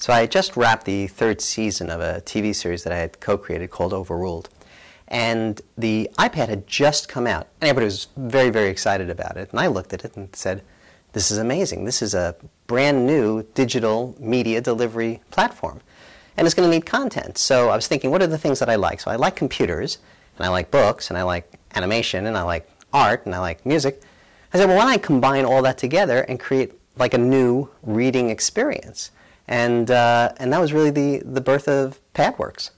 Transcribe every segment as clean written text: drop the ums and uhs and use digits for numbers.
So I had just wrapped the third season of a TV series that I had co-created called Overruled. And the iPad had just come out, and everybody was very, very excited about it. And I looked at it and said, this is amazing. This is a brand new digital media delivery platform. And it's going to need content. So I was thinking, what are the things that I like? So I like computers, and I like books, and I like animation, and I like art, and I like music. I said, well, why don't I combine all that together and create like a new reading experience? And that was really the birth of PadWorx.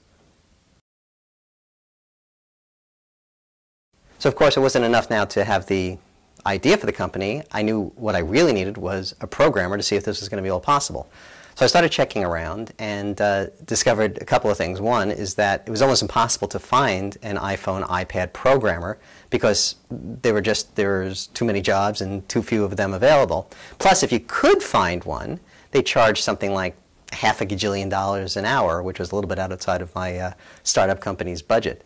So of course it wasn't enough now to have the idea for the company. I knew what I really needed was a programmer to see if this was going to be all possible. So I started checking around and discovered a couple of things. One is that it was almost impossible to find an iPhone, iPad programmer because there's too many jobs and too few of them available. Plus, if you could find one, they charged something like $500 gajillion an hour, which was a little bit outside of my startup company's budget.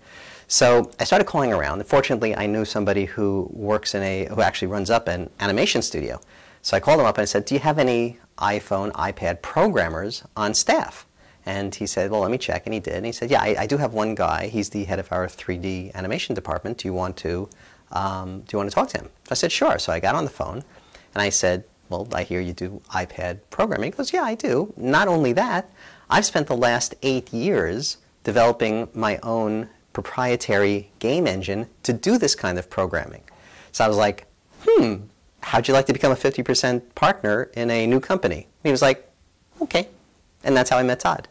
So I started calling around. Fortunately, I knew somebody who who actually runs up an animation studio. So I called him up and I said, do you have any iPhone, iPad programmers on staff? And he said, well, let me check. And he did. And he said, yeah, I do have one guy. He's the head of our 3D animation department. Do you want to talk to him? I said, sure. So I got on the phone and I said, well, I hear you do iPad programming. He goes, yeah, I do. Not only that, I've spent the last 8 years developing my own proprietary game engine to do this kind of programming. So I was like, how'd you like to become a 50% partner in a new company? And he was like, okay. And that's how I met Todd.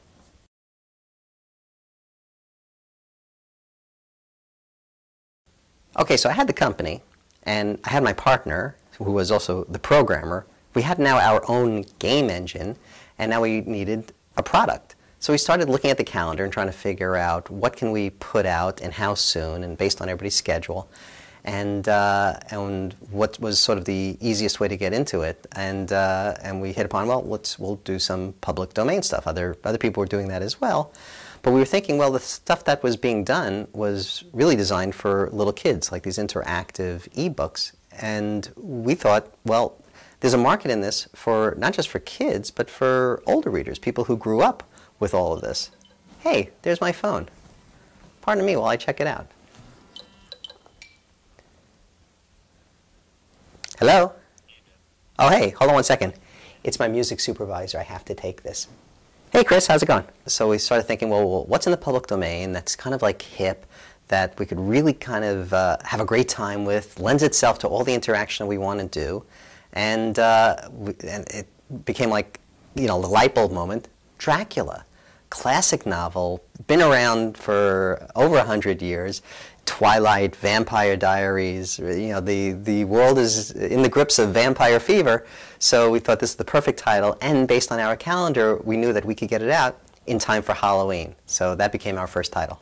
Okay, so I had the company, and I had my partner, who was also the programmer. We had now our own game engine, and now we needed a product. So we started looking at the calendar and trying to figure out what can we put out and how soon, and based on everybody's schedule, and what was sort of the easiest way to get into it. And we hit upon, well, we'll do some public domain stuff. Other people were doing that as well. But we were thinking, well, the stuff that was being done was really designed for little kids, like these interactive e-books. And we thought, well, there's a market in this for not just for kids, but for older readers, people who grew up with all of this. Hey, there's my phone. Pardon me while I check it out. Hello? Oh, hey, hold on one second. It's my music supervisor. I have to take this. Hey, Chris, how's it going? So we started thinking, well, what's in the public domain that's kind of like hip, that we could really kind of have a great time with, lends itself to all the interaction we want to do. And it became like, the light bulb moment. Dracula, classic novel, been around for over 100 years. Twilight, Vampire Diaries, the world is in the grips of vampire fever. So we thought this is the perfect title, and based on our calendar, we knew that we could get it out in time for Halloween. So that became our first title.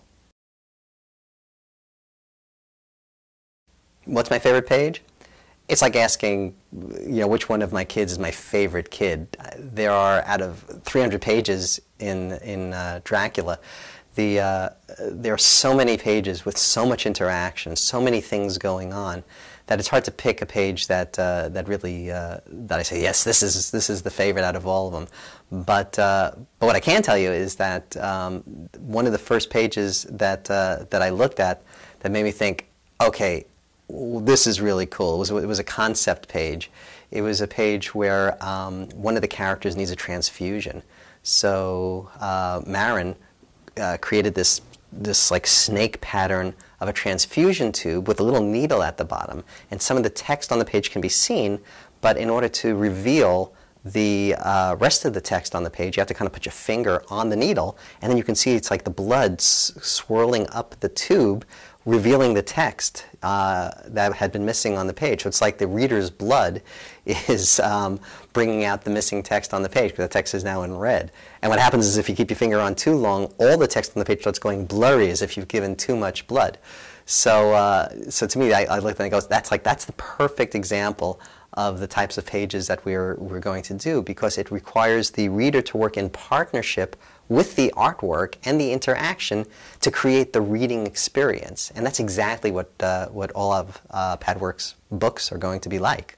What's my favorite page? It's like asking, which one of my kids is my favorite kid. There are, out of 300 pages in Dracula, there are so many pages with so much interaction, so many things going on, that it's hard to pick a page that really that I say, yes, this is the favorite out of all of them. But what I can tell you is that one of the first pages that I looked at that made me think, okay, this is really cool. It was a concept page. It was a page where one of the characters needs a transfusion. So Marin created this like snake pattern of a transfusion tube with a little needle at the bottom, and some of the text on the page can be seen, but in order to reveal the rest of the text on the page, you have to kind of put your finger on the needle, and then you can see it's like the blood swirling up the tube, revealing the text that had been missing on the page. So it's like the reader's blood is bringing out the missing text on the page, because the text is now in red. And what happens is if you keep your finger on too long, all the text on the page starts going blurry, as if you've given too much blood. So to me, I look at it and go, that's the perfect example of the types of pages that we're going to do, because it requires the reader to work in partnership with the artwork and the interaction to create the reading experience. And that's exactly what all of PadWorx books are going to be like.